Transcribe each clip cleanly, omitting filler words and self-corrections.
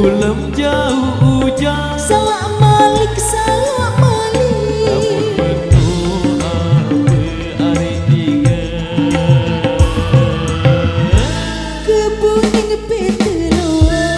Gulem jauh hujan. Salam Malik, salam Malik. Namun penuh apa hari tiga. Kebuning peteluan.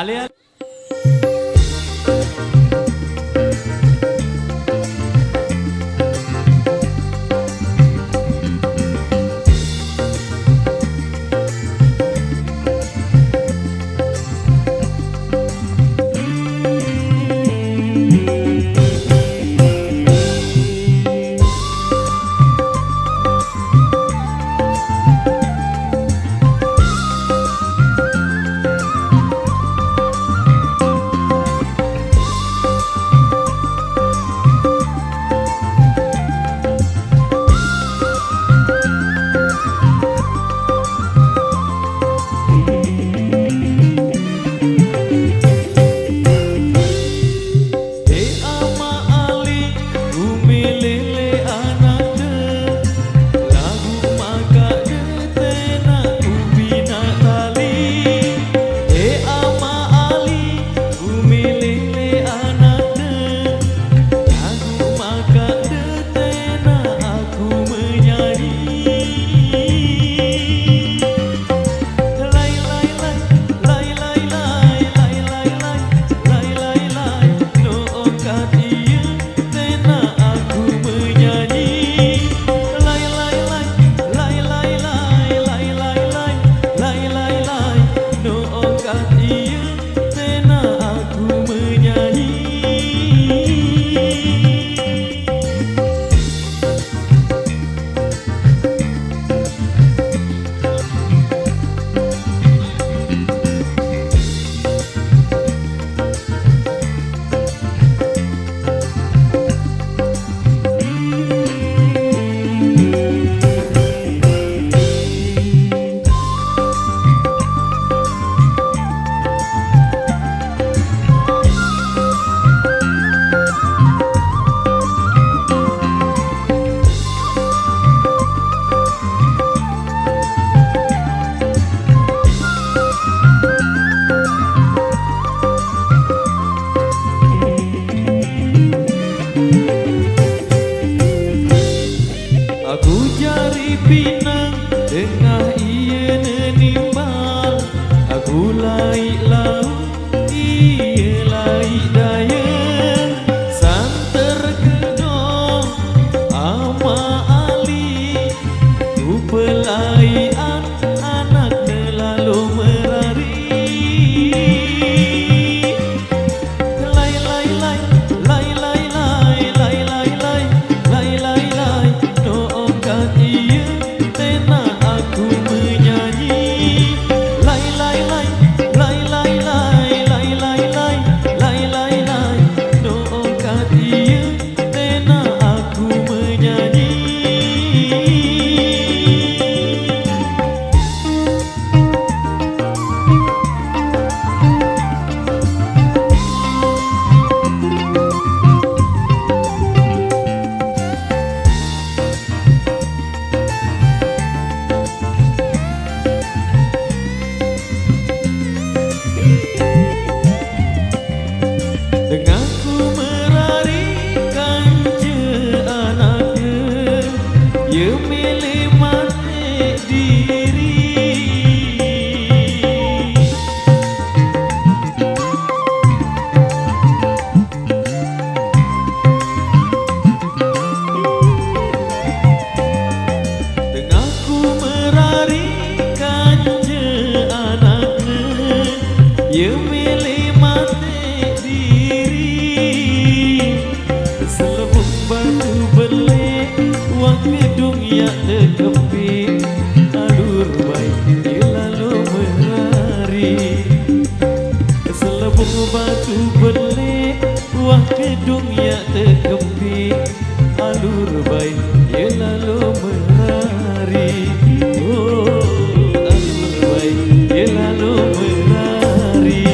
Alian daya santer kedong ama ali ku pelaian anak lalu merari lai lai lai lai lai lai lai lai lai lai lai lai doakan ia tena aku menyanyi lai lai lai lai lai lai lai lai lai lai lai lai doakan ia tena aku menyanyi. Dengan ku merarikan je anaknya, ia milih mati diri. Dengan ku merarikan je anaknya, ia milih mati batu belik wang gedung yang terkepit alur baik dia lalu menari selebung batu belik wang gedung yang terkepit alur baik dia lalu menari oh alur baik dia lalu menari.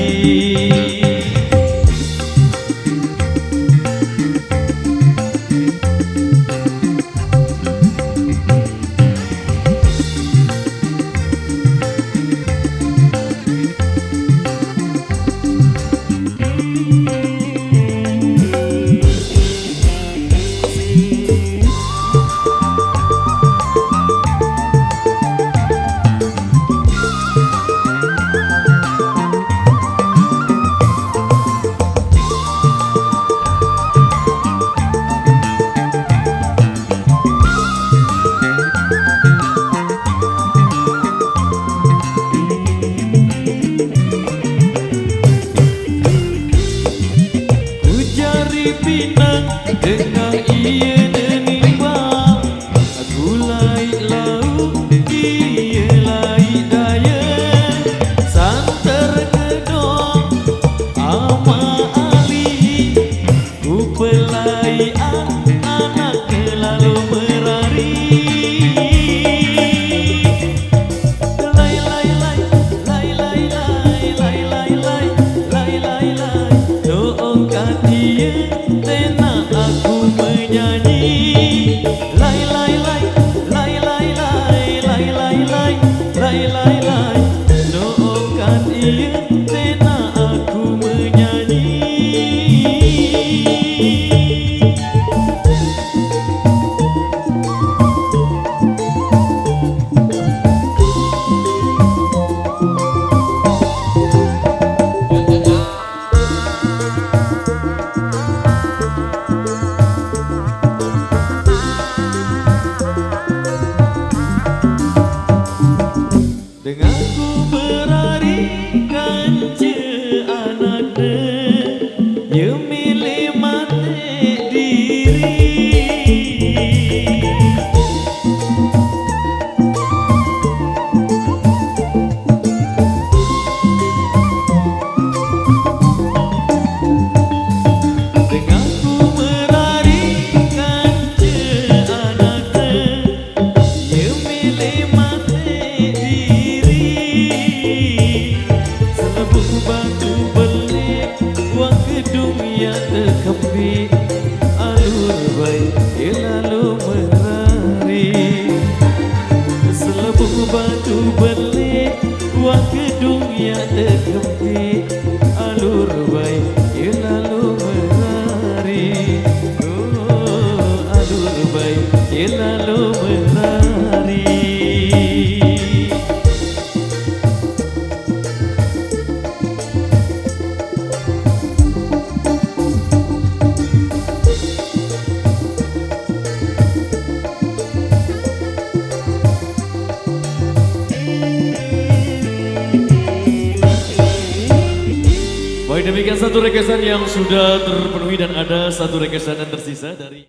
Pinang dengan ia menimbang aku lai laut ia lai daya santer kedong ama ali ku pelaian anak lalu merari lai lai lai lai lai lai lai lai lai lai lai lai doakan dia tena aku menyanyi lai lai lai lai lai lai lai lai lai lai lai lai doakan ia tena aku menyanyi. Dengan ku berarikan je anaknya, ia milih mati diri. Dengan ku berarikan je anaknya, ia milih mati batu belik wang gedung yang terkepit alur baik dia lalu menari selebung batu belik wang gedung yang terkepit alur baik dia lalu menari oh alur baik dia lalu menari. demikian satu requestan yang sudah terpenuhi dan ada satu requestan yang tersisa dari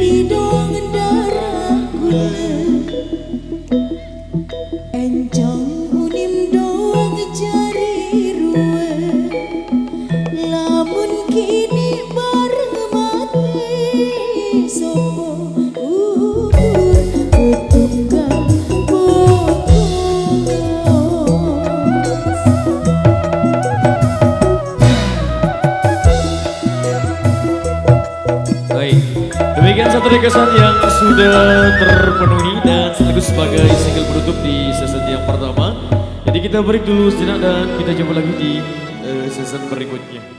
bidong darah gula encong unim dong jari ruwe lamun kini bareng mati sopo gugur ketunggal bokos. Baik, demikian satu requestan yang sudah terpenuhi dan sekaligus sebagai single penutup di season yang pertama. Jadi kita break dulu sejenak dan kita jumpa lagi di season berikutnya.